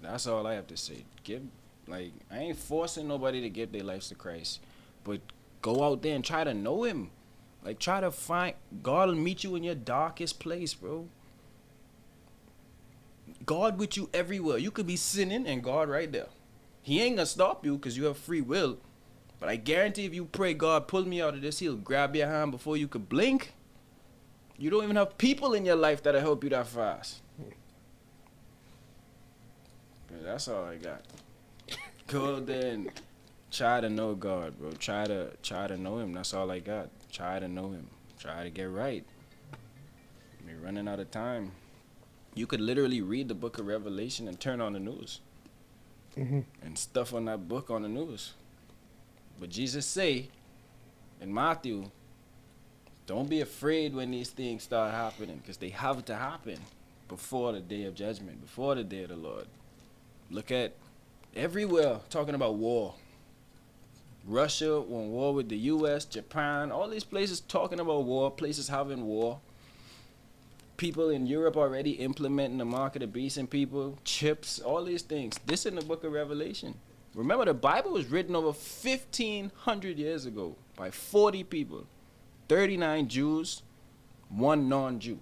That's all I have to say. I ain't forcing nobody to give their lives to Christ, but go out there and try to know Him. Like, try to find God will meet you in your darkest place, bro. God with you everywhere. You could be sinning and God right there. He ain't gonna stop you because you have free will. But I guarantee if you pray, God, pull me out of this, He'll grab your hand before you could blink. You don't even have people in your life that'll help you that fast. But that's all I got. Go there and try to know God, bro. Try to know Him. That's all I got. Try to know Him. Try to get right. We're running out of time. You could literally read the book of Revelation and turn on the news. And stuff on that book on the news. But Jesus say in Matthew, don't be afraid when these things start happening, because they have to happen before the day of judgment, before the day of the Lord. Look at everywhere talking about war. Russia on war with the U.S., Japan, all these places talking about war, places having war. People in Europe already implementing the mark of the beast in people, chips, all these things. This in the book of Revelation. Remember, the Bible was written over 1,500 years ago by 40 people. 39 Jews, 1 non-Jew.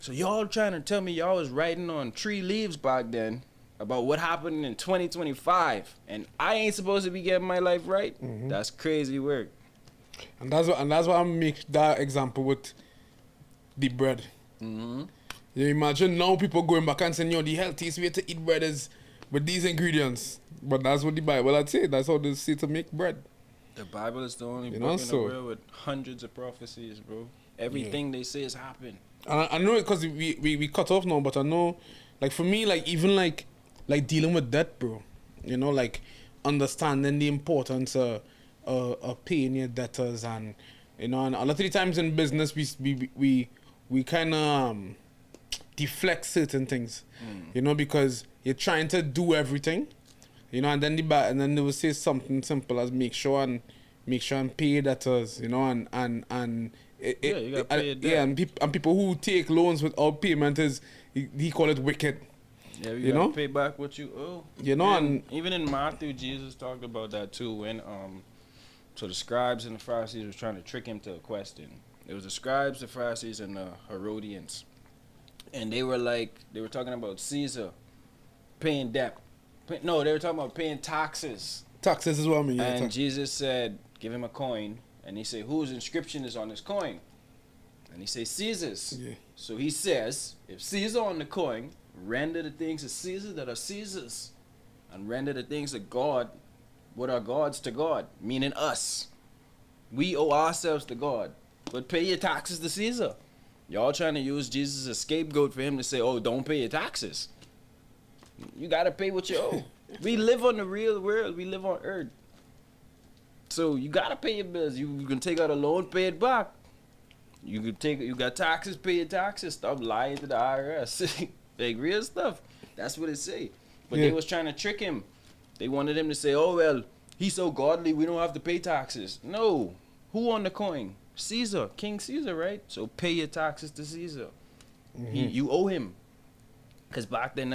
So y'all trying to tell me y'all was writing on tree leaves back then about what happened in 2025, and I ain't supposed to be getting my life right? That's crazy work. And that's why I make that example with the bread. You imagine now people going back and saying, the healthiest way to eat bread is with these ingredients. But that's what the Bible had said. That's how they say to make bread. The Bible is the only book in the world with hundreds of prophecies, bro. Everything they say is happening. And I know it because we cut off now, but I know, like, for me, like, even like dealing with debt, bro. Like, understanding the importance of paying your debtors, and and a lot of the times in business we kind of deflect certain things, because you're trying to do everything, and then they will say something simple as make sure and pay your debtors, and you gotta pay your debt. and people who take loans without payment he call it wicked. Yeah, you gotta pay back what you owe. And even in Matthew, Jesus talked about that too. When so the scribes and the Pharisees was trying to trick him to a question. It was the scribes, the Pharisees, and the Herodians, and they were talking about Caesar paying debt. No, they were talking about paying taxes. Taxes is what I mean. And Jesus said, "Give him a coin," and he said, "Whose inscription is on this coin?" And he said, "Caesar's." Yeah. So he says, "If Caesar on the coin, render the things of Caesar that are Caesar's, and render the things of God, what are God's to God," meaning us. We owe ourselves to God, but pay your taxes to Caesar. Y'all trying to use Jesus as a scapegoat for him to say, "Oh, don't pay your taxes." You gotta pay what you owe. We live on the real world. We live on earth. So you gotta pay your bills. You can take out a loan, pay it back. You got taxes, pay your taxes. Stop lying to the IRS. Like, real stuff. That's what it say. But they was trying to trick him. They wanted him to say, "Oh, well, he's so godly, we don't have to pay taxes." No. Who on the coin? Caesar. King Caesar, right? So pay your taxes to Caesar. You owe him. Because back then,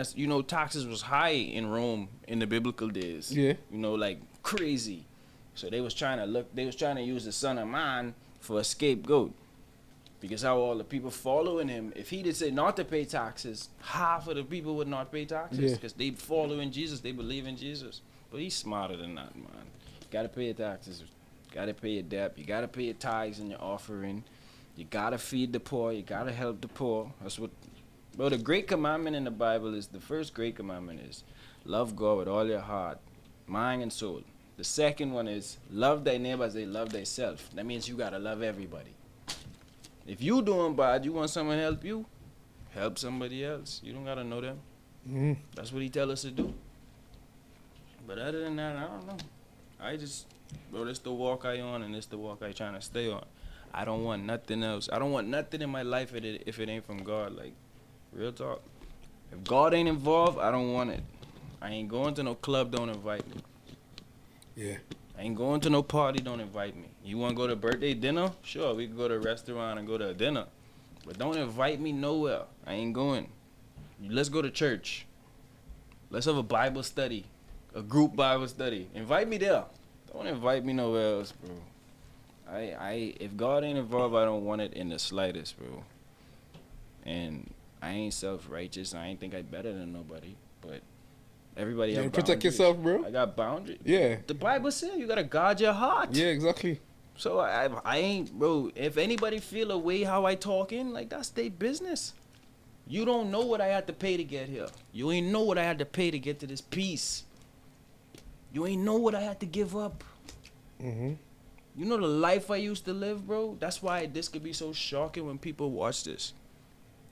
taxes was high in Rome in the biblical days. Yeah. Like crazy. So they was trying to use the Son of Man for a scapegoat. Because how all the people following him, if he did say not to pay taxes, half of the people would not pay taxes. Because they follow in Jesus, they believe in Jesus. But he's smarter than that, man. You gotta pay your taxes. You gotta pay your debt. You gotta pay your tithes and your offering. You gotta feed the poor. You gotta help the poor. That's what... Bro, the great commandment in the Bible is, the first great commandment is, love God with all your heart, mind, and soul. The second one is, love thy neighbor as they love thyself. That means you gotta love everybody. If you doing bad, you want someone to help you, help somebody else. You don't gotta know them. That's what he tell us to do. But other than that, I don't know. This the walk I on, and this the walk I trying to stay on. I don't want nothing else. I don't want nothing in my life if it ain't from God. Like, real talk. If God ain't involved, I don't want it. I ain't going to no club, don't invite me. Yeah. I ain't going to no party, don't invite me. You want to go to birthday dinner? Sure, we can go to a restaurant and go to a dinner. But don't invite me nowhere. I ain't going. Let's go to church. Let's have a Bible study, a group Bible study. Invite me there. Don't invite me nowhere else, bro. If God ain't involved, I don't want it in the slightest, bro. And I ain't self-righteous. I ain't think I better than nobody. But everybody have protect boundaries. yourself, bro. I got boundaries. Yeah. The Bible says you gotta guard your heart. Yeah, exactly. So I ain't, bro. If anybody feel a way how I talking, like that's their business. You don't know what I had to pay to get here. You ain't know what I had to pay to get to this peace. You ain't know what I had to give up. Mm-hmm. You know the life I used to live, bro? That's why this could be so shocking when people watch this.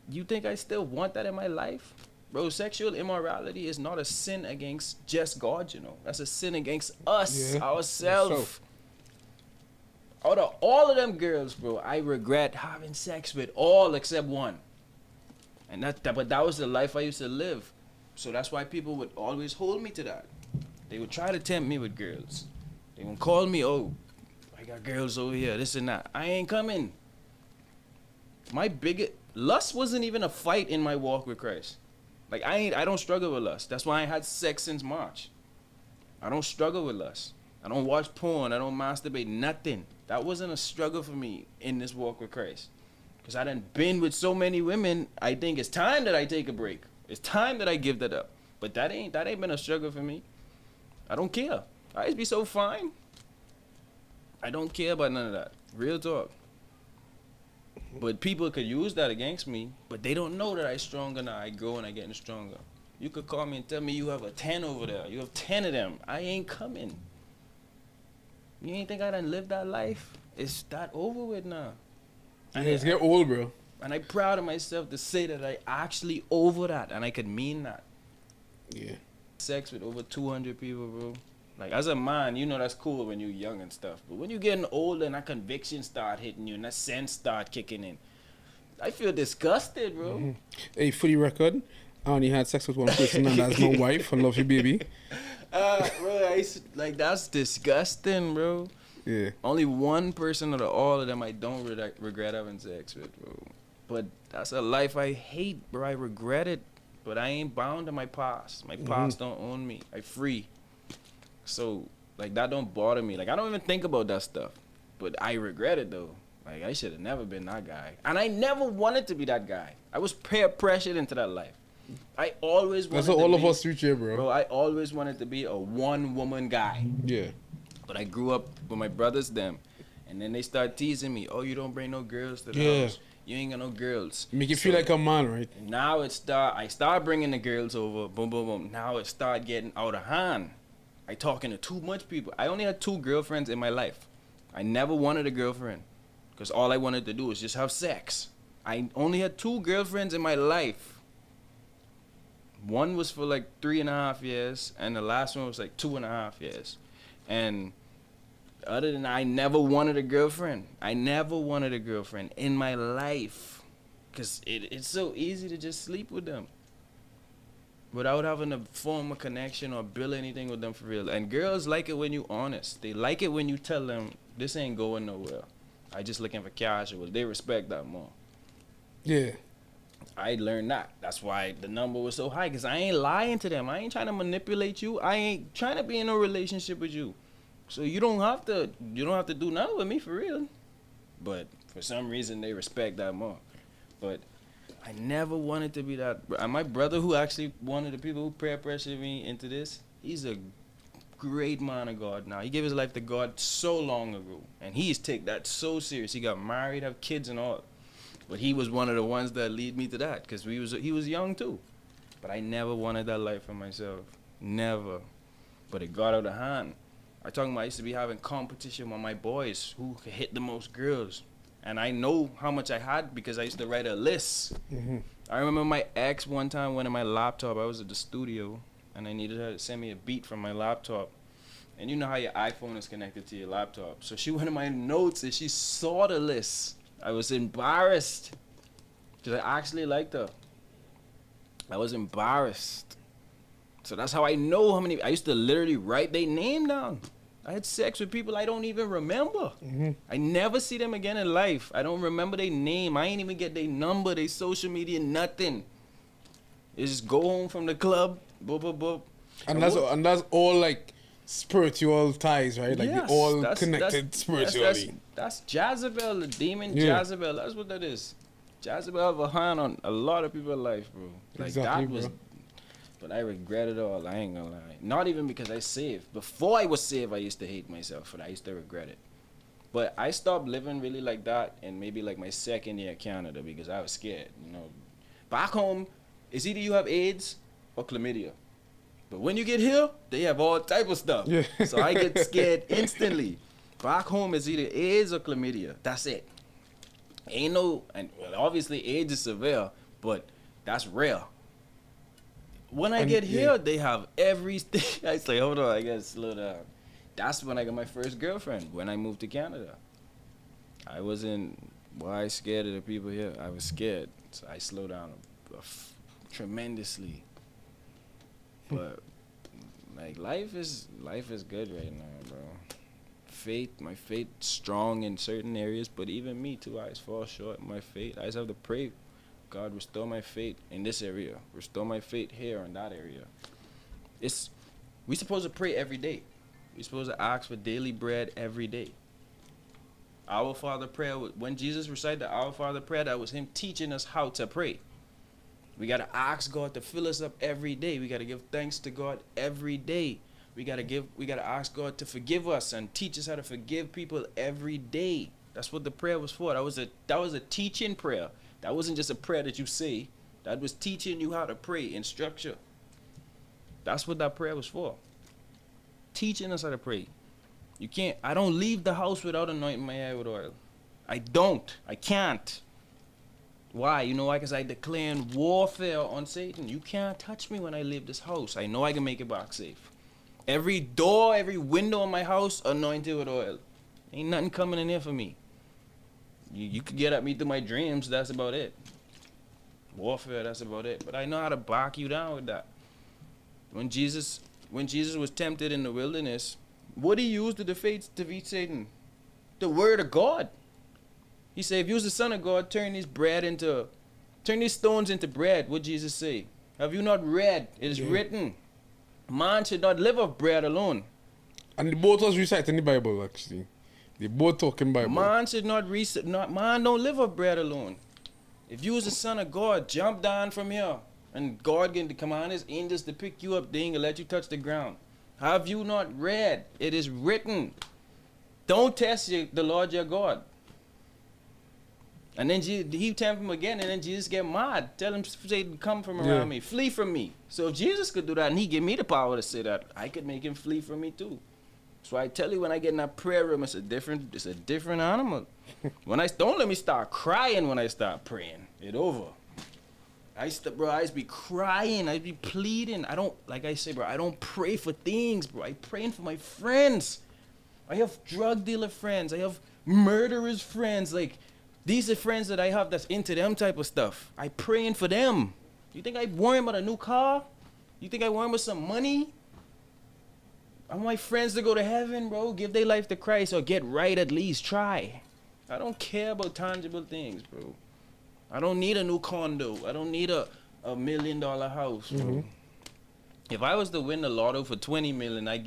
You think I still want that in my life? Bro, sexual immorality is not a sin against just God, you know. That's a sin against us, ourselves. Out of all of them girls, bro, I regret having sex with all except one. And but that was the life I used to live. So that's why people would always hold me to that. They would try to tempt me with girls. They would call me, oh, I got girls over here, this and that. I ain't coming. My biggest lust wasn't even a fight in my walk with Christ. Like I don't struggle with lust. That's why I had sex since March. I don't struggle with lust. I don't watch porn. I don't masturbate. Nothing. That wasn't a struggle for me in this walk with Christ. Because I done been with so many women, I think it's time that I take a break. It's time that I give that up. But that ain't been a struggle for me. I don't care. I just be so fine. I don't care about none of that. Real talk. But people could use that against me, but they don't know that I stronger now. I grow and I getting stronger. You could call me and tell me you have a 10 over there. You have 10 of them. I ain't coming. You ain't think I done lived that life? It's that over with now. And it's get old, bro. And I'm proud of myself to say that I actually over that, and I could mean that. Yeah. Sex with over 200 people, bro. Like, as a man, you know that's cool when you're young and stuff. But when you're getting older and that conviction start hitting you and that sense start kicking in, I feel disgusted, bro. Mm-hmm. Hey, for the record, I only had sex with one person, and that's my wife. I love you, baby. Bro, like, that's disgusting, bro. Yeah. Only one person out of all of them I don't regret having sex with, bro. But that's a life I hate, bro. I regret it. But I ain't bound to my past. My past don't own me. I free. So, like, that don't bother me. Like, I don't even think about that stuff. But I regret it, though. Like, I should have never been that guy. And I never wanted to be that guy. I was peer pressured into that life. I always wanted That's what all of us reach here, bro. Bro, I always wanted to be a one-woman guy. Yeah. But I grew up with my brothers, them. And then they start teasing me. Oh, you don't bring no girls to the house. You ain't got no girls. Make you feel like a man, right? Now I start bringing the girls over. Boom, boom, boom. Now it start getting out of hand. I talking to too much people. I only had 2 girlfriends in my life. I never wanted a girlfriend. Because all I wanted to do was just have sex. I only had 2 girlfriends in my life. One was for like 3.5 years. And the last one was like 2.5 years. And other than that, I never wanted a girlfriend. I never wanted a girlfriend in my life. Because it's so easy to just sleep with them without having to form a connection or build anything with them for real. And girls like it when you honest. They like it when you tell them, this ain't going nowhere. I just looking for casual. They respect that more. Yeah. I learned that. That's why the number was so high. Because I ain't lying to them. I ain't trying to manipulate you. I ain't trying to be in a relationship with you. So you don't have to do nothing with me for real. But for some reason they respect that more. But I never wanted to be that. And my brother, who actually one of the people who peer pressured me into this, he's a great man of God now. He gave his life to God so long ago. And he's take that so serious. He got married, have kids and all. But he was one of the ones that lead me to that. Because he was young too. But I never wanted that life for myself. Never. But it got out of hand. I used to be having competition with my boys who could hit the most girls. And I know how much I had because I used to write a list. Mm-hmm. I remember my ex one time went in my laptop. I was at the studio and I needed her to send me a beat from my laptop. And you know how your iPhone is connected to your laptop. So she went in my notes and she saw the list. I was embarrassed because I actually liked her. I was embarrassed. So that's how I know how many. I used to literally write their name down. I had sex with people I don't even remember. Mm-hmm. I never see them again in life. I don't remember their name. I ain't even get their number, their social media, nothing. It's just go home from the club, boop, boop, boop. And that's all like spiritual ties, right? Like Yes, they're all that's- connected spiritually. That's Jezebel, the demon Yeah. Jezebel. That's what that is. Jezebel have a hand on a lot of people's life, bro. Like Exactly, that was, bro. but I regret it all. I ain't gonna lie. Not even because I saved. Before I was saved, I used to hate myself, and I used to regret it. But I stopped living really like that, and maybe like my second year in Canada because I was scared. You know, back home, it's either you have AIDS or chlamydia. But when you get here, they have all type of stuff. Yeah. So I get scared instantly. Back home, it's either AIDS or chlamydia. That's it. Ain't no, and well, obviously AIDS is severe, but that's rare. When I And, get here, yeah. they have everything. I say, hold on, I gotta slow down. That's when I got my first girlfriend, when I moved to Canada. I wasn't, why scared of the people here? I was scared, so I slowed down tremendously. But like life is good right now, bro. My faith strong in certain areas, but even me too, I just fall short of my faith. I just have to pray, God, restore my faith in this area, restore my faith here in that area. We supposed to pray every day. We supposed to ask for daily bread every day. Our Father prayer, when Jesus recited the Our Father prayer, that was him teaching us how to pray. We got to ask God to fill us up every day. We got to give thanks to God every day. We got to ask God to forgive us and teach us how to forgive people every day. That's what the prayer was for. That was a teaching prayer. That wasn't just a prayer that you say. That was teaching you how to pray in structure. That's what that prayer was for. Teaching us how to pray. I don't leave the house without anointing my hair with oil. I can't. Why? You know why? Because I declare warfare on Satan. You can't touch me when I leave this house. I know I can make it back safe. Every door, every window in my house, anointed with oil. Ain't nothing coming in here for me. You could get at me through my dreams, that's about it. Warfare, that's about it. But I know how to back you down with that. When Jesus was tempted in the wilderness, what he used to defeat Satan? The word of God. He said, if you was the son of God, turn these stones into bread. What Jesus say? Have you not read? It is written, man should not live of bread alone. And they both was reciting the Bible, actually. They both talking Bible. Man should man don't live of bread alone. If you was the son of God, jump down from here. And God going to command his angels to pick you up. They ain't gonna let you touch the ground. Have you not read? It is written. Don't test the Lord your God. And then he tempted him again, and then Jesus get mad. Tell him, Satan, come from around me. Flee from me. So if Jesus could do that, and he give me the power to say that, I could make him flee from me too. So I tell you, when I get in that prayer room, it's a different animal. Don't let me start crying when I start praying. It over. I used to be crying. I be pleading. Like I say, bro, I don't pray for things, bro. I praying for my friends. I have drug dealer friends. I have murderers friends. Like, these are friends that I have that's into them type of stuff. I praying for them. You think I worry about a new car? You think I worry about some money? I want my friends to go to heaven, bro. Give their life to Christ or get right at least. Try. I don't care about tangible things, bro. I don't need a new condo. I don't need a $1 million house, bro. Mm-hmm. If I was to win the lotto for 20 million, I'll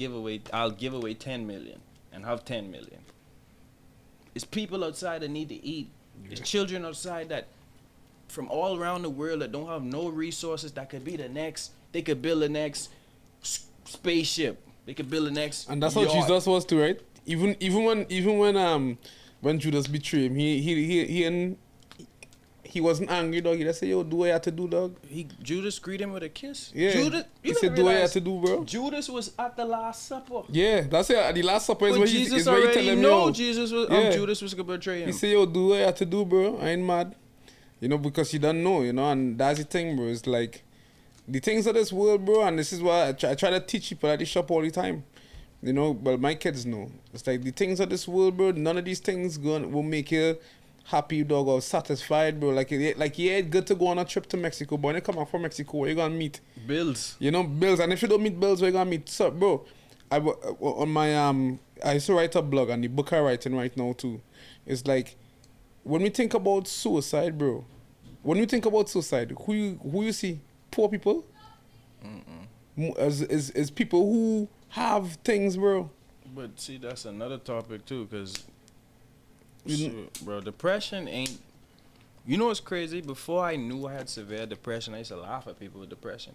give away 10 million and have 10 million. It's people outside that need to eat. It's children outside that from all around the world that don't have no resources that could be they could build the next spaceship. They could build the next And that's yacht. how Jesus was too, right? Even when Judas betrayed him, he wasn't angry, dog. He just said, yo, do what I had to do, dog. Judas greeted him with a kiss. Yeah. Judas, he said, do what I had to do, bro. Judas was at the Last Supper. Yeah, that's it. At the Last Supper is where he tell him, yo. Judas was going to betray him. He said, yo, do what I had to do, bro. I ain't mad. You know, because you don't know, you know, and that's the thing, bro. It's like, the things of this world, bro, and this is why I try to teach people at the shop all the time. You know, well, my kids know. It's like the things of this world, bro, none of these things will make you happy, dog, or satisfied, bro. Like, yeah, it's good to go on a trip to Mexico, but when you come out from Mexico, where you gonna meet? Bills. You know, bills. And if you don't meet bills, where you gonna meet? So, bro, I used to write a blog, and the book I'm writing right now, too. It's like, when we think about suicide, bro, who you see? poor people. Is people who have things, bro. But see, that's another topic too, cause bro, depression ain't. You know what's crazy? Before I knew I had severe depression, I used to laugh at people with depression.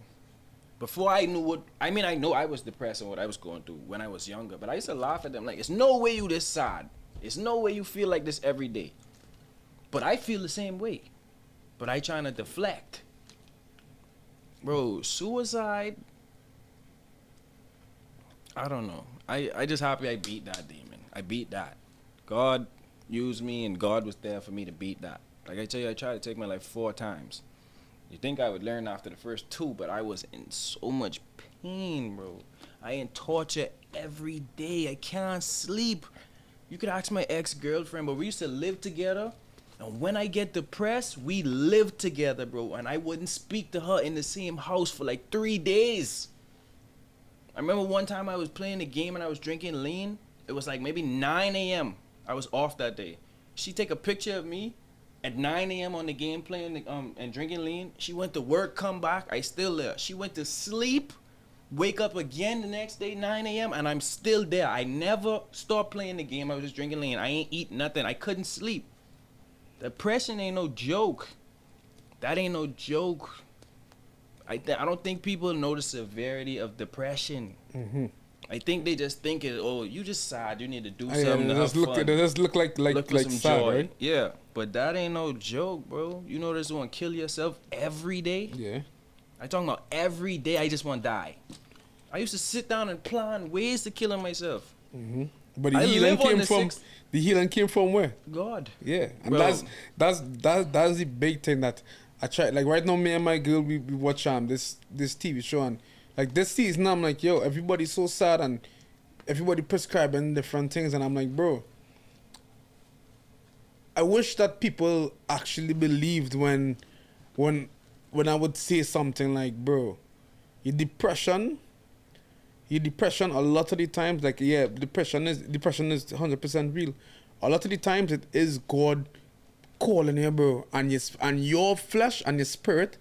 Before I knew what I mean, I know I was depressed and what I was going through when I was younger, but I used to laugh at them like, "It's no way you this sad. It's no way you feel like this every day." But I feel the same way. But I trying to deflect. Bro, suicide. I don't know. I just happy I beat that demon. I beat that. God used me and God was there for me to beat that. Like I tell you, I tried to take my life 4 times. You think I would learn after the first 2, but I was in so much pain, bro. I in torture every day. I can't sleep. You could ask my ex-girlfriend, but we used to live together. And when I get depressed, we live together, bro. And I wouldn't speak to her in the same house for like 3 days. I remember one time I was playing the game and I was drinking lean. It was like maybe 9 a.m. I was off that day. She take a picture of me at 9 a.m. on the game playing and drinking lean. She went to work, come back, I still there. She went to sleep, wake up again the next day, 9 a.m., and I'm still there. I never stopped playing the game. I was just drinking lean. I ain't eat nothing. I couldn't sleep. Depression ain't no joke. That ain't no joke. I don't think people know the severity of depression. Mm-hmm. I think they just think it. Oh, you just sad. You need to do something to have fun. They just look like some sad, joy. right? Yeah, but that ain't no joke, bro. You know, just want to kill yourself every day. Yeah. I talking about every day. I just want to die. I used to sit down and plan ways to killing myself. Mm-hmm. But the healing came from where? God. Yeah, and bro. that's the big thing that I try. Like right now, me and my girl, we watch this TV show, and like this season, I'm like, yo, everybody's so sad and everybody prescribing different things, and I'm like, bro, I wish that people actually believed when I would say something like, bro, your depression, a lot of the times, like, yeah, depression is 100% real. A lot of the times it is God calling you, bro, and your flesh and your spirit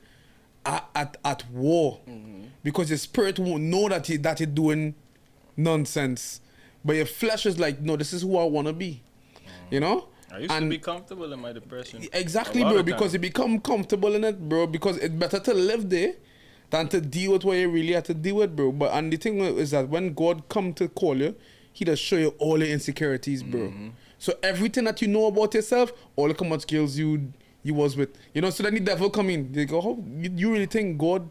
are at war. Mm-hmm. Because your spirit won't know that you're doing nonsense. But your flesh is like, no, this is who I want to be. Mm-hmm. You know? I used to be comfortable in my depression. Exactly, bro, because you become comfortable in it, bro, because it's better to live there than to deal with what you really have to deal with, bro. But and the thing is that when God come to call you, he does show you all your insecurities, bro. Mm-hmm. So everything that you know about yourself, all the much girls you was with, you know. So then the devil come in. They go, how you really think God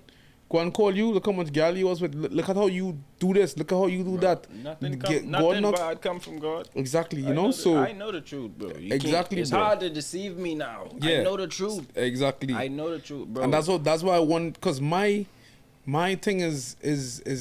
go and call you? Look how much girl you was with. Look at how you do this. Look at how you do that. Nothing bad come from God. Exactly, you know. So I know the truth, bro. It's bro. hard to deceive me now. Yeah. I know the truth. Exactly. I know the truth, bro. And that's why I want, because my thing is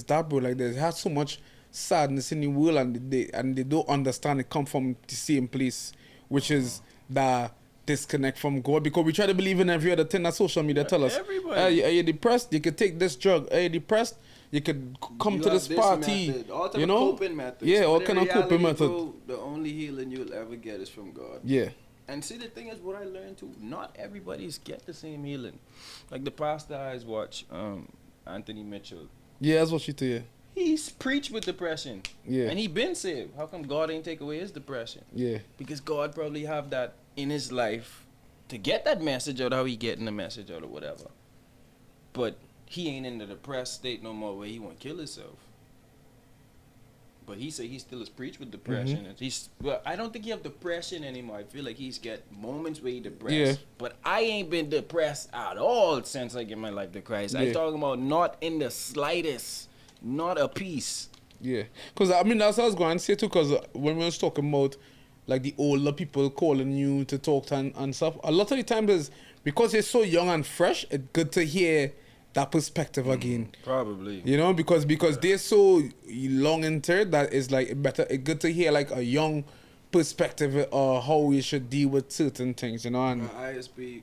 that, bro. Like, there's had so much sadness in the world, and they don't understand it come from the same place, which is the disconnect from God, because we try to believe in every other thing that social media tell us. Everybody. Are you depressed? You could take this drug. Are you depressed? You could come to this party. Method. All you know? Coping methods. Yeah, all kind of coping method. Bro, the only healing you'll ever get is from God. Yeah. And see, the thing is, what I learned too, not everybody's get the same healing. Like the pastor I watch, Anthony Mitchell. Yeah, that's what she tell you. He's preached with depression. Yeah. And he been saved. How come God ain't take away his depression? Yeah. Because God probably have that in his life to get that message out, how he getting the message out or whatever. But he ain't in the depressed state no more where he want to kill himself. But he say he still is preached with depression. Mm-hmm. And I don't think he have depression anymore. I feel like he's got moments where he depressed. Yeah. But I ain't been depressed at all since I give my life to Christ. Yeah. I'm talking about not in the slightest. Not a piece. Yeah. Because, I mean, that's what I was going to say, too, because when we was talking about, like, the older people calling you to talk to and stuff, a lot of the time is because you're so young and fresh, it's good to hear that perspective again. Probably. You know, because they're so long into it that it's, like, it's good to hear, like, a young perspective or how you should deal with certain things, you know. And I just be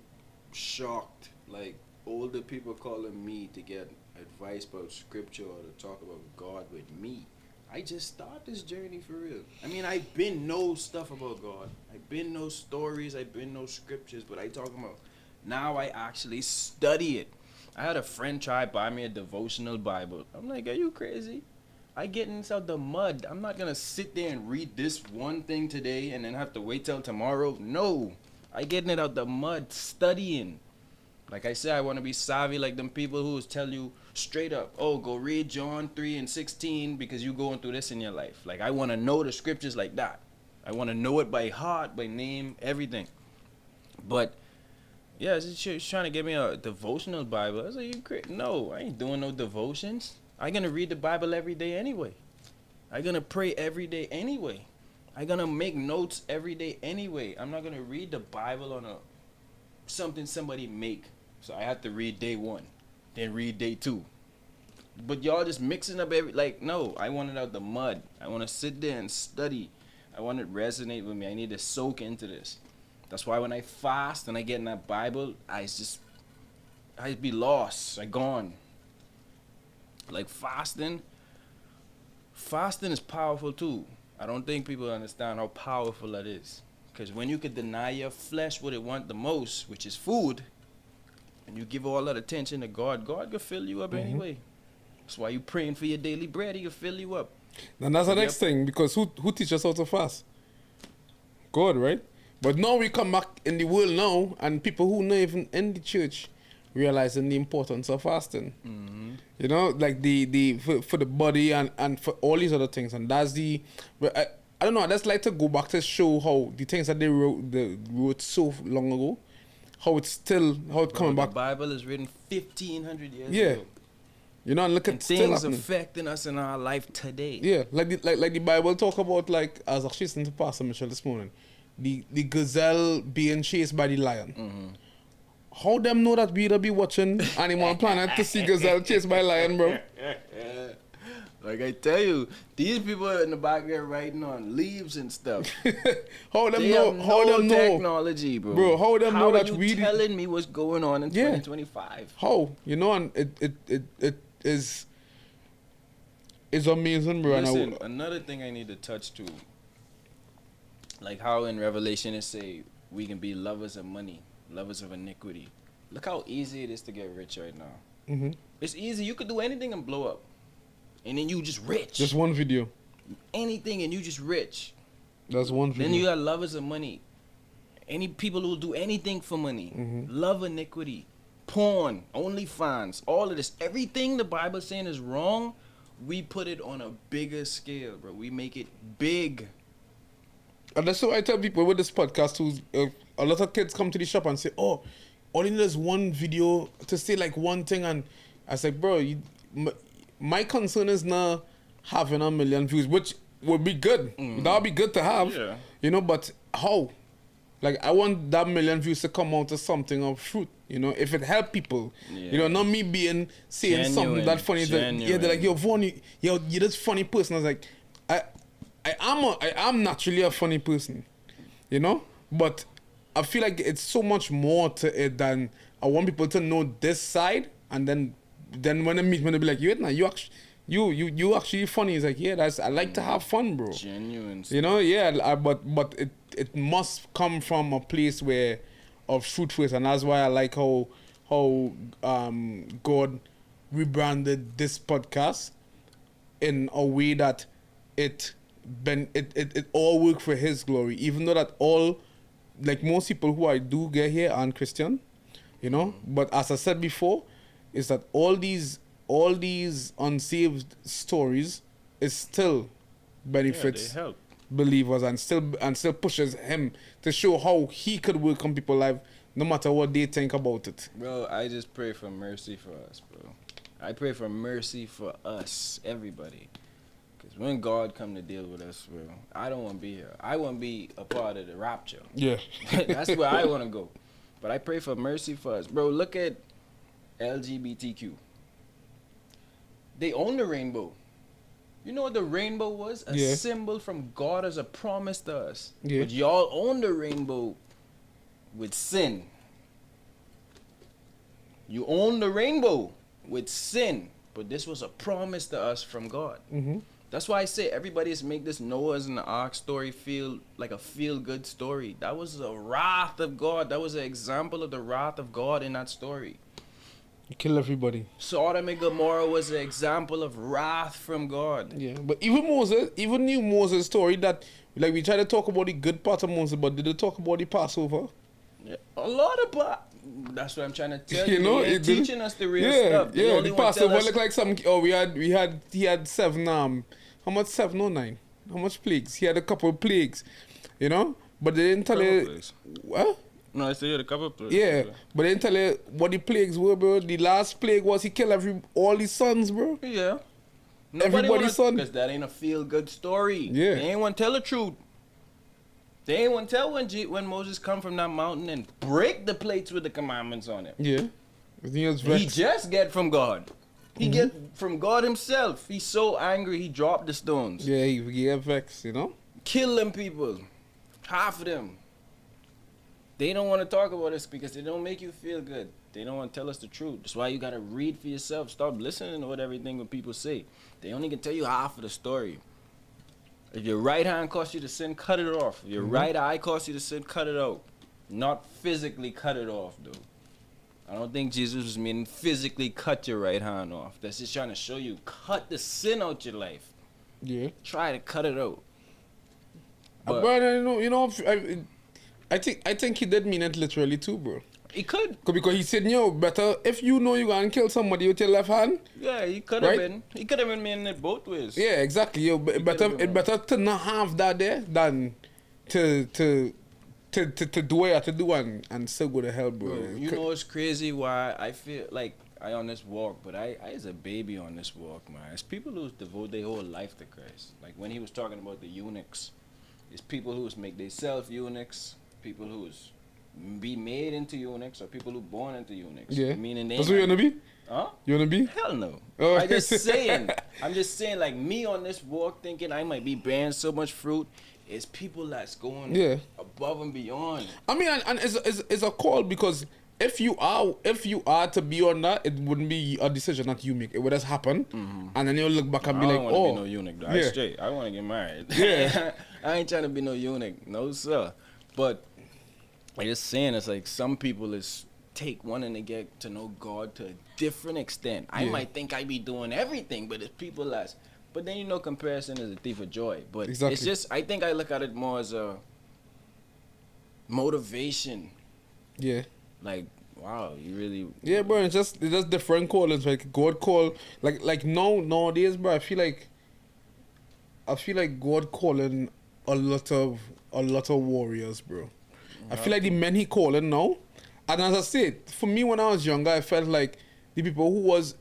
shocked, like, older people calling me to get advice about scripture or to talk about God with me. I just start this journey for real. I mean, I've been know stuff about God. I've been know stories. I've been know scriptures. But I talking about now I actually study it. I had a friend try buy me a devotional Bible. I'm like, are you crazy? I getting this out the mud. I'm not gonna sit there and read this one thing today and then have to wait till tomorrow. No, I getting it out the mud, studying. Like I said, I want to be savvy like them people who tell you straight up, oh, go read John 3:16 because you going through this in your life. Like, I want to know the scriptures like that. I want to know it by heart, by name, everything. But, yeah, she's trying to give me a devotional Bible. I was like, you crazy? No, I ain't doing no devotions. I going to read the Bible every day anyway. I going to pray every day anyway. I going to make notes every day anyway. I'm not going to read the Bible on something somebody make. So I have to read day 1, then read day 2. But y'all just mixing up no, I want it out the mud. I want to sit there and study. I want it to resonate with me. I need to soak into this. That's why when I fast and I get in that Bible, I be lost. I gone. Like fasting is powerful too. I don't think people understand how powerful that is. Because when you could deny your flesh what it want the most, which is food, and you give all that attention to God, God can fill you up anyway. That's why you praying for your daily bread. He can fill you up. And that's the next thing, because who teaches us how to fast? God, right? But now we come back in the world now, and people who not even in the church realizing the importance of fasting. You know, like for the body and for all these other things. And that's I don't know, I just like to go back to show how the things that they wrote so long ago, how it's coming back. The Bible is written 1,500 years ago. You know, and look at things affecting us in our life today. Yeah, like the Bible talk about, like, as I was listening to Pastor Michelle this morning, the gazelle being chased by the lion. How them know that we'll be watching Animal Planet to see gazelle chased by lion, bro? Like I tell you, these people in the background writing on leaves and stuff. How them they know? Have How no them know? Technology, bro. Bro, how them know that we? Telling me what's going on in 2025? How? You know, and it is amazing, bro. Listen, another thing I need to touch too, like how in Revelation it say we can be lovers of money, lovers of iniquity. Look how easy it is to get rich right now. It's easy. You could do anything and blow up. And then you just rich. Just one video. Anything and you just rich. That's one video. Then you got lovers of money. Any people who will do anything for money. Love iniquity. Porn. OnlyFans. All of this. Everything the Bible's saying is wrong, we put it on a bigger scale, bro. We make it big. And that's what I tell people with this podcast too. A lot of kids come to the shop and say, oh, all you need is one video to say like one thing. And I say, bro, my concern is not having 1 million views, which would be good. That would be good to have. Yeah. You know, but how? Like, I want that 1 million views to come out to something of fruit. You know, if it help people. Yeah. You know, not me saying genuine, something that funny. They're like, yo, Vaughn, you're this funny person. I was like, I am naturally a funny person. You know? But I feel like it's so much more to it than I want people to know this side, and then when they meet me, they'll be like, you actually funny. It's like, yeah, I like to have fun, bro. Genuine stuff. You know, yeah, but it must come from a place of fruit first, and that's why I like how God rebranded this podcast in a way that it all work for His glory, even though that all, like most people who I do get here aren't Christian, you know. But as I said before, is that all these unsaved stories is still benefits believers and still pushes him to show how he could work on people's life no matter what they think about it. Bro, I just pray for mercy for us, bro. I pray for mercy for us, everybody. Because when God come to deal with us, bro, I don't want to be here. I want to be a part of the rapture. Yeah. That's where I want to go. But I pray for mercy for us. Bro, look at LGBTQ. They own the rainbow. You know what the rainbow was? A symbol from God as a promise to us. Yeah. But y'all own the rainbow with sin. You own the rainbow with sin. But this was a promise to us from God. That's why I say everybody's make this Noah's and the Ark story feel like a feel-good story. That was the wrath of God. That was an example of the wrath of God in that story. You kill everybody. Sodom and Gomorrah was an example of wrath from God. Yeah, but even Moses, even knew Moses' story that, like, we try to talk about the good part of Moses, but did they talk about the Passover? Yeah, a lot of that's what I'm trying to tell you. You know, They ain't teaching us the real yeah, stuff. They yeah, only the want to tell Passover us. looked like some. Oh, he had 7. How much 7 or 9? How much plagues? He had a couple of plagues, you know. But they didn't tell you. What? No, I said he had a couple of plagues. Yeah, but they didn't tell you what the plagues were, bro. The last plague was he killed all his sons, bro. Yeah. Everybody's son. Because that ain't a feel-good story. Yeah. They ain't want to tell the truth. They ain't want to tell when Moses come from that mountain and break the plates with the commandments on it. Yeah. He just get from God. He get from God himself. He's so angry he dropped the stones. Yeah, he get vexed, you know? Kill them people. Half of them. They don't want to talk about this because they don't make you feel good. They don't want to tell us the truth. That's why you got to read for yourself. Stop listening to what people say. They only can tell you half of the story. If your right hand costs you to sin, cut it off. If your right eye costs you to sin, cut it out. Not physically cut it off, though. I don't think Jesus was meaning physically cut your right hand off. That's just trying to show you, cut the sin out your life. Yeah. Try to cut it out. But Bro, I think he did mean it literally too, bro. he could. Because he said, yo, better, if you know you're going to kill somebody with your left hand. Yeah, he could have Right? been. He could have been meaning it both ways. Yeah, exactly. Yo, it better to not have that there than to do what you have to do and still go to hell, bro. Bro, you know it's crazy why I feel like I on this walk, but I is a baby on this walk, man. It's people who devote their whole life to Christ. Like when he was talking about the eunuchs, it's people who make themselves eunuchs, people who be made into eunuchs, or people who born into eunuchs. Yeah. Meaning they That's what you want to be? Huh? You want to be? Hell no. Oh. I'm just saying, like me on this walk thinking I might be bearing so much fruit. It's people that's going above and beyond. I mean, and it's a call because if you are to be on that, it wouldn't be a decision that you make. It would just happen, and then you'll look back and be like, I don't want to be no eunuch, though. Yeah. I'm straight. I want to get married. Yeah. I ain't trying to be no eunuch, no sir. But I just saying, it's like some people is wanting to get to know God to a different extent. I might think I be doing everything, but it's people that's. But then comparison is a thief of joy. But exactly. It's just, I think I look at it more as a motivation. Yeah. Like, wow, you really. Yeah, bro. It's just different callings. Like God call, like nowadays, bro. I feel like God calling a lot of warriors, bro. I feel like the men he calling now, and as I said, for me when I was younger, I felt like the people who was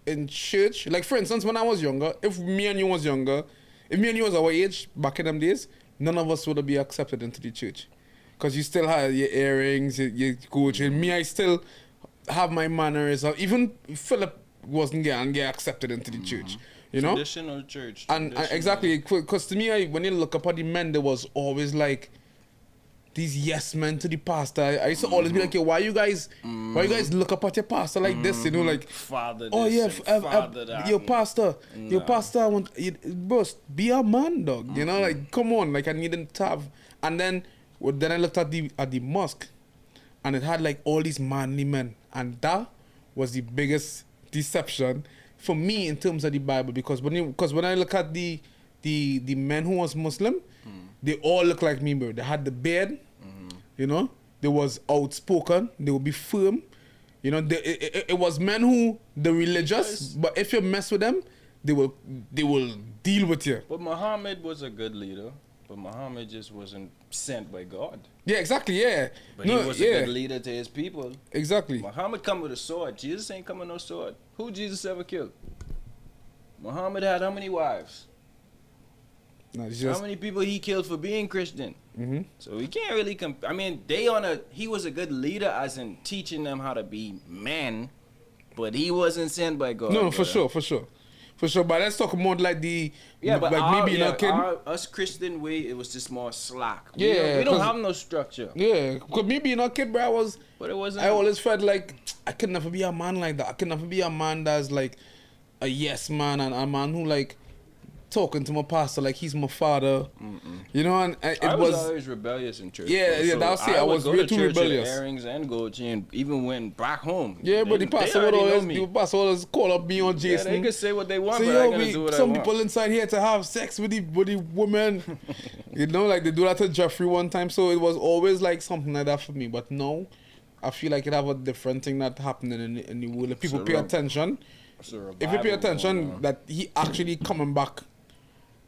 in church, like for instance, when I was younger, if me and you was our age back in them days, none of us would be accepted into the church, because you still had your earrings, your coach, and me, I still have my manners. Even Philip wasn't get accepted into the church, you know. Traditional church. And exactly, because to me, when you look up at the men, there was always like these yes men to the pastor. I used to always be like, yo, why you guys look up at your pastor like this? You know, like, father. Oh yeah, father that. your pastor, I want you, bro, be a man, dog. You know, like, come on, like I need them to have. And then I looked at the mosque, and it had like all these manly men, and that was the biggest deception for me in terms of the Bible, because when I look at the men who was Muslim, they all look like me, bro. They had the beard, you know. They was outspoken. They would be firm, you know. It was men who the religious, but if you mess with them, they will deal with you. But Muhammad was a good leader. But Muhammad just wasn't sent by God. Yeah, exactly. Yeah, but he was a good leader to his people. Exactly. Muhammad come with a sword. Jesus ain't come with no sword. Who Jesus ever killed? Muhammad had how many wives? No, how many people he killed for being Christian? So we can't really he was a good leader as in teaching them how to be men, but he wasn't sent by God. No, for sure. But let's talk more like me being a kid. Us Christian way, it was just more slack. Yeah, we don't have no structure. Yeah, because me being a kid, bro, I always felt like I could never be a man like that. I could never be a man that's like a yes man, and a man who like talking to my pastor like he's my father. You know, and I was always rebellious in church. Yeah, bro. yeah, So that's it. I was would way go to too church rebellious. at Airings and Goji, and even went back home. Yeah, but the pastor would always call up me on Yeah, Jason. they could say what they want, So, but I'm gonna do what I some want. people inside here to have sex with the woman. You know, like they do that to Jeffrey one time. So it was always like something like that for me. But now, I feel like it have a different thing that happening in the world. If people pay attention, if you pay attention, that he actually coming back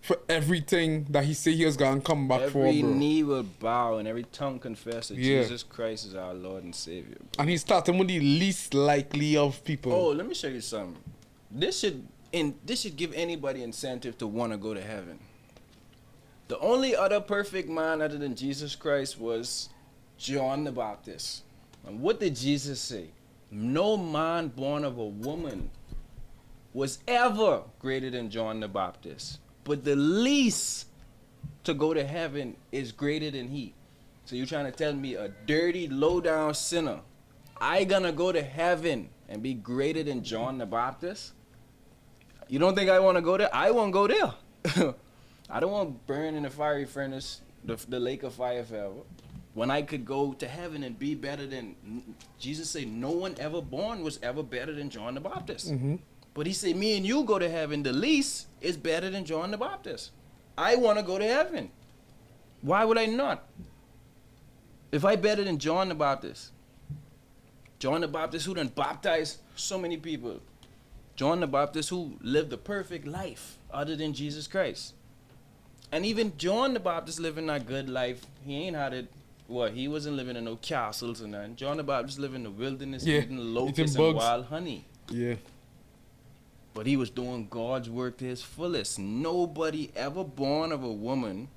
for everything that he say he was gonna come back for, bro. Every knee will bow and every tongue confess that Jesus Christ is our Lord and Savior. Bro. And he's starting with the least likely of people. Oh, let me show you something. This should give anybody incentive to want to go to heaven. The only other perfect man other than Jesus Christ was John the Baptist. And what did Jesus say? No man born of a woman was ever greater than John the Baptist. But the least to go to heaven is greater than he. So you're trying to tell me a dirty, low-down sinner, I gonna go to heaven and be greater than John the Baptist? You don't think I want to go there? I won't go there. I don't want to burn in the fiery furnace, the lake of fire forever. When I could go to heaven and be better than, Jesus said no one ever born was ever better than John the Baptist. But he said, me and you go to heaven, the least is better than John the Baptist. I want to go to heaven. Why would I not? If I better than John the Baptist who done baptized so many people. John the Baptist who lived a perfect life other than Jesus Christ. And even John the Baptist living that good life, he ain't had it. He wasn't living in no castles and nothing. John the Baptist living in the wilderness, eating locusts and wild honey. Yeah. But he was doing God's work to his fullest. Nobody ever born of a woman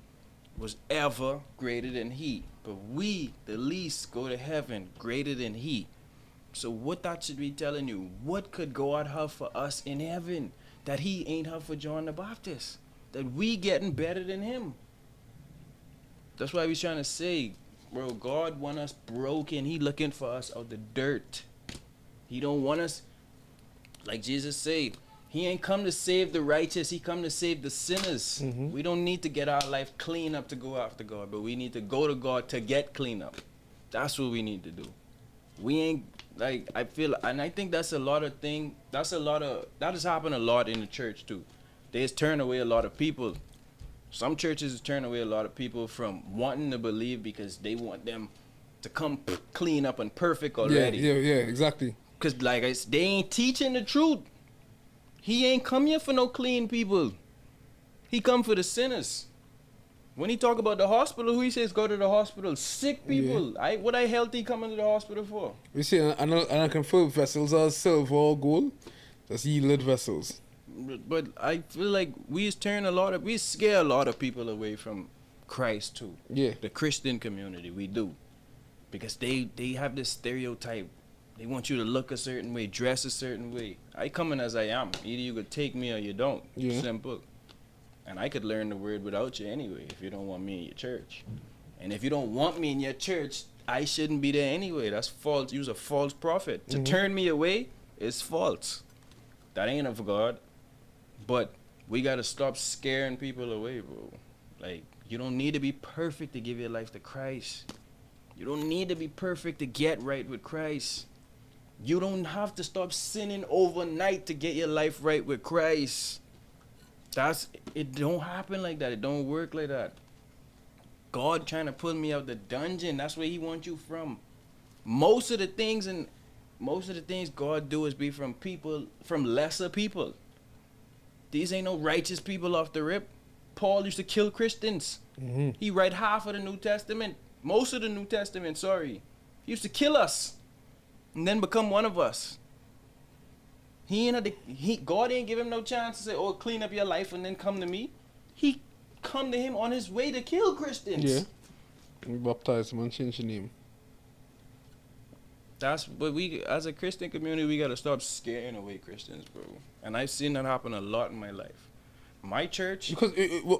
was ever greater than he. But we, the least, go to heaven greater than he. So what that should be telling you? What could God have for us in heaven that he ain't have for John the Baptist? That we getting better than him. That's why we're trying to say, bro, God want us broken. He looking for us out the dirt. He don't want us, like Jesus said, he ain't come to save the righteous. He come to save the sinners. We don't need to get our life clean up to go after God, but we need to go to God to get clean up. That's what we need to do. We ain't, like, I feel, and I think that's a lot of thing. That has happened a lot in the church too. They just turn away a lot of people. Some churches turn away a lot of people from wanting to believe because they want them to come clean up and perfect already. Yeah, exactly. Because they ain't teaching the truth. He ain't come here for no clean people. He come for the sinners. When he talk about the hospital, who he says go to the hospital? Sick people. What I healthy coming to the hospital for? We see, and I confirm vessels are silver or gold. That's yielded vessels. But I feel like we scare a lot of people away from Christ too. Yeah. The Christian community, we do. Because they have this stereotype. They want you to look a certain way, dress a certain way. I come in as I am. Either you could take me or you don't. Yeah. Simple. And I could learn the word without you anyway if you don't want me in your church. And if you don't want me in your church, I shouldn't be there anyway. That's false. You're a false prophet. To turn me away is false. That ain't of God. But we got to stop scaring people away, bro. Like, you don't need to be perfect to give your life to Christ. You don't need to be perfect to get right with Christ. You don't have to stop sinning overnight to get your life right with Christ. It don't happen like that. It don't work like that. God trying to pull me out the dungeon. That's where he wants you from. Most of the things God do is be from people, from lesser people. These ain't no righteous people off the rip. Paul used to kill Christians. He write half of the New Testament. Most of the New Testament, sorry. He used to kill us. And then become one of us. God ain't give him no chance to say, oh, clean up your life and then come to me. He come to him on his way to kill Christians. Yeah. We baptize him and change the name. But we, as a Christian community, we got to stop scaring away Christians, bro. And I've seen that happen a lot in my life. My church. Because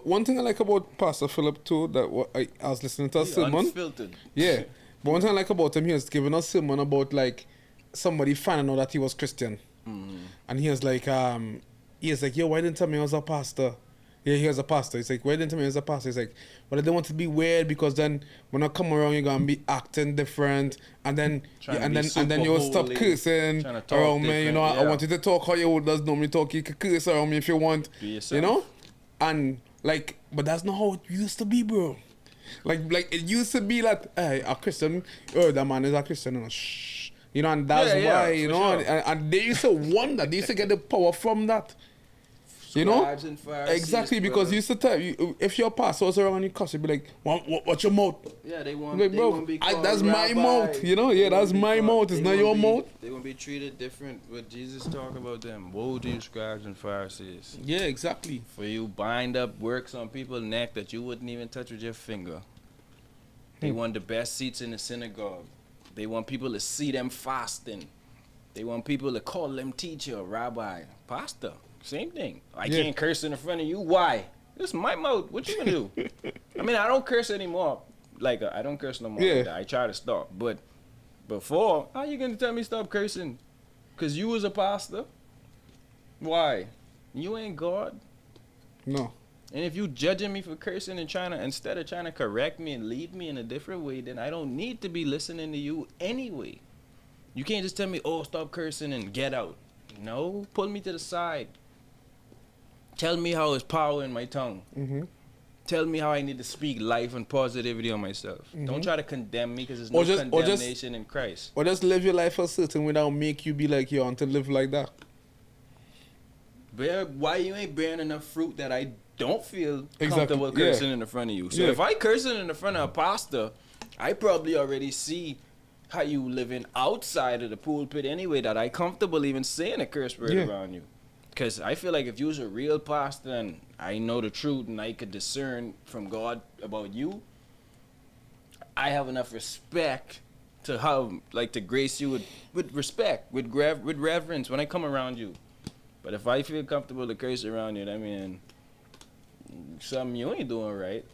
one thing I like about Pastor Philip too, that I was listening to a sermon. Unfiltered. Yeah. But one thing I like about him, he was giving us a sermon about like somebody finding out that he was Christian. And he was like, yo, why didn't tell me I was a pastor? Yeah, he was a pastor. He's like, why didn't tell me he was a pastor? He's like, well, I didn't want to be weird because then when I come around, you're gonna be acting different, and then you'll stop cursing around me. You know, I want you to talk how you does normally talk. You can curse around me if you want. Be yourself. You know, and like, but that's not how it used to be, bro. Like it used to be like, hey, a Christian, oh, that man is a Christian, and shh. You know, and that's why, you know, sure. and they used to wonder, they used to get the power from that. You know, exactly, because you used to tell you, if your pastor was around you cuss, you'd be like, watch your mouth. Yeah, they want, like, bro, they be that's my mouth, you know. Yeah, that's my mouth. It's not your mouth. They won't be treated different. What Jesus talk about them. Woe to you, scribes and Pharisees. Yeah, exactly. For you bind up works on people's neck that you wouldn't even touch with your finger. They want the best seats in the synagogue. They want people to see them fasting. They want people to call them teacher, rabbi, pastor. Same thing. I can't curse in front of you. Why? This is my mouth. What you gonna do? I mean, I don't curse anymore. Like, I don't curse no more. Yeah. Like that. I try to stop. But before, how you gonna tell me stop cursing? Because you was a pastor? Why? You ain't God. No. And if you judging me for cursing and instead of trying to correct me and lead me in a different way, then I don't need to be listening to you anyway. You can't just tell me, oh, stop cursing and get out. No, pull me to the side. Tell me how there's power in my tongue. Mm-hmm. Tell me how I need to speak life and positivity on myself. Mm-hmm. Don't try to condemn me because there's no condemnation in Christ. Or just live your life a certain way that will make you be like you want to live like that. Why you ain't bearing enough fruit that I don't feel comfortable cursing in the front of you? So if I cursing in the front of a pastor, I probably already see how you living outside of the pulpit anyway, that I comfortable even saying a curse word around you. Because I feel like if you was a real pastor and I know the truth and I could discern from God about you, I have enough respect to to grace you with respect, with reverence when I come around you. But if I feel comfortable to curse around you, I mean, something you ain't doing right.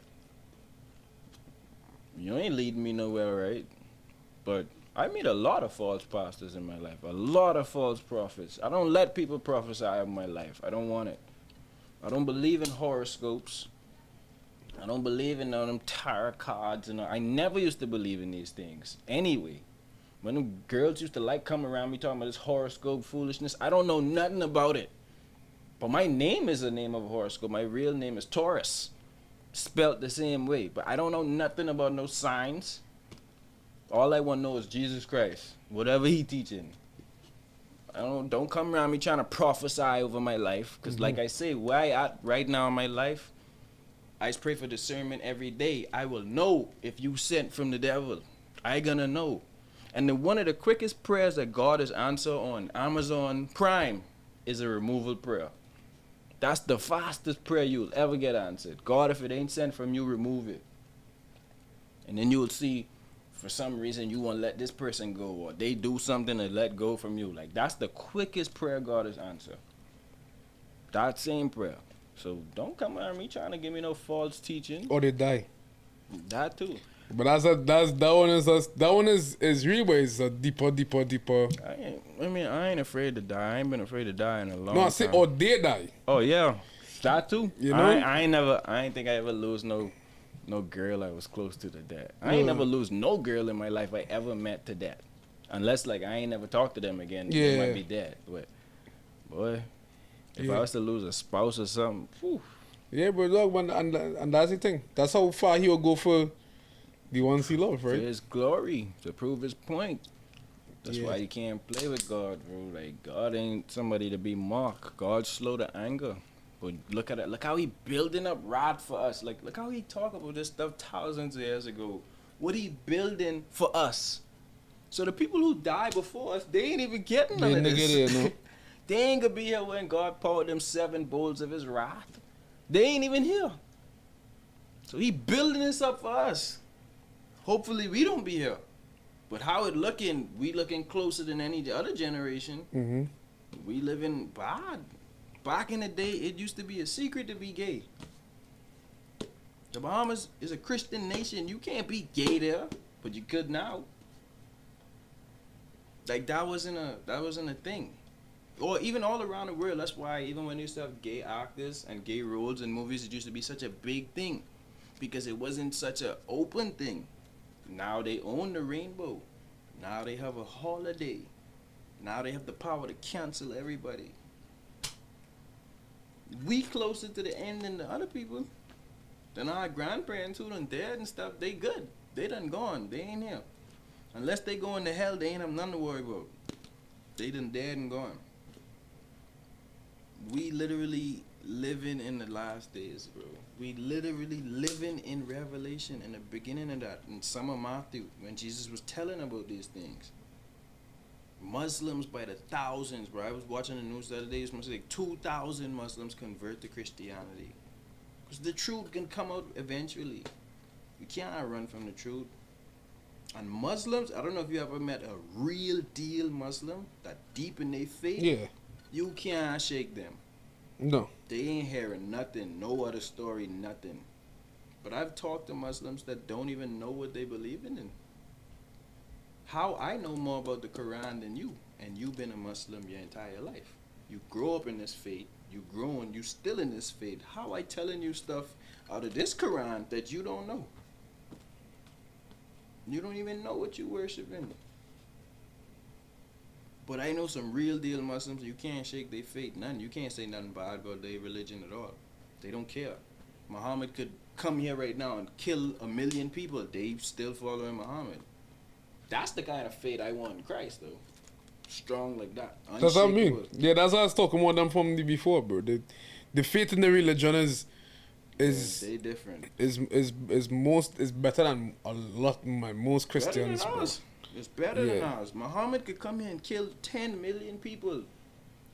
You ain't leading me nowhere right. But I meet a lot of false pastors in my life, a lot of false prophets. I don't let people prophesy of my life. I don't want it. I don't believe in horoscopes. I don't believe in them tarot cards. And I never used to believe in these things. Anyway, when them girls used to come around me talking about this horoscope foolishness, I don't know nothing about it. But my name is a name of a horoscope. My real name is Taurus, spelt the same way. But I don't know nothing about no signs. All I want to know is Jesus Christ, whatever he teaching. Don't come around me trying to prophesy over my life. Because like I say, where I at right now in my life, I just pray for discernment every day. I will know if you sent from the devil. I gonna know. And one of the quickest prayers that God has answered on Amazon Prime is a removal prayer. That's the fastest prayer you'll ever get answered. God, if it ain't sent from you, remove it. And then you'll see, for some reason, you won't let this person go, or they do something to let go from you. Like, that's the quickest prayer God has answered. That same prayer. So don't come around me trying to give me no false teaching. Or they die. That too. But that one is really a deeper. I ain't afraid to die. I ain't been afraid to die in a long time. No, I say or they die. Oh yeah, that too. You know, I ain't think I ever lose no girl I was close to death. I ain't never lose no girl in my life I ever met to death, unless like I ain't never talked to them again. Yeah, they might be dead. But boy, if I was to lose a spouse or something, whew. Yeah, bro, dog, and that's the thing. That's how far he will go for the ones he loves, right? For his glory, to prove his point. That's why you can't play with God, bro. Like, God ain't somebody to be mocked. God's slow to anger. But look at it. Look how he building up wrath for us. Like, look how he talk about this stuff thousands of years ago. What he building for us. So the people who died before us, they ain't even getting none of this. Get it, no? They ain't gonna be here when God poured them 7 bowls of his wrath. They ain't even here. So he building this up for us. Hopefully we don't be here. But how it looking, we looking closer than any other generation. Mm-hmm. We living bad. Back in the day, it used to be a secret to be gay. The Bahamas is a Christian nation. You can't be gay there, but you could now. Like that wasn't a thing. or even all around the world. That's why even when they used to have gay actors and gay roles in movies, it used to be such a big thing because it wasn't such an open thing. Now they own the rainbow. Now they have a holiday. Now they have the power to cancel everybody. We closer to the end than the other people. Then our grandparents who done dead and stuff, they good. They done gone. They ain't here. Unless they go into hell, they ain't have nothing to worry about. They done dead and gone. We literally living in the last days, bro. We literally living in Revelation in the beginning of that, in some of Matthew, when Jesus was telling about these things. Muslims by the thousands, bro. I was watching the news the other day. It's like 2,000 Muslims convert to Christianity. Because the truth can come out eventually. You can't run from the truth. And Muslims, I don't know if you ever met a real deal Muslim that deep in their faith. Yeah. You can't shake them. No. They ain't hearing nothing, no other story, nothing. But I've talked to Muslims that don't even know what they believe in. How I know more about the Quran than you, and you've been a Muslim your entire life. You grow up in this faith, you growing, you still in this faith. How I telling you stuff out of this Quran that you don't know? You don't even know what you worshiping. But I know some real deal Muslims, you can't shake their faith, none. You can't say nothing bad about their religion at all. They don't care. Muhammad could come here right now and kill 1 million people. They still following Muhammad. That's the kind of faith I want in Christ, though. Strong like that. That's what I mean. Yeah, that's what I was talking about them from before, bro. The faith in the religion is they different. Is better than a lot most Christians, better than bro. Us. It's better than ours. Muhammad could come here and kill 10 million people,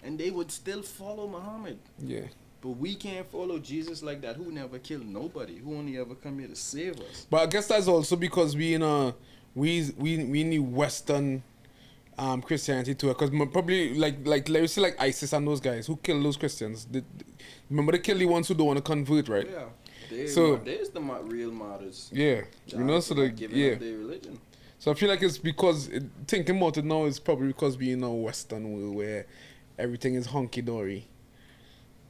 and they would still follow Muhammad. Yeah. But we can't follow Jesus like that, who never killed nobody, who only ever come here to save us. But I guess that's also because we need Western Christianity too, because probably like let me say like ISIS and those guys who kill those Christians. Remember they kill the ones who don't want to convert, right? Yeah. There's the real martyrs. Yeah. You know, so up their religion. So I feel like it's because thinking about it now is probably because we in a Western world where everything is hunky dory.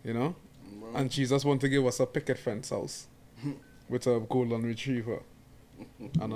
You know? Bro. And Jesus want to give us a picket fence house with a golden retriever and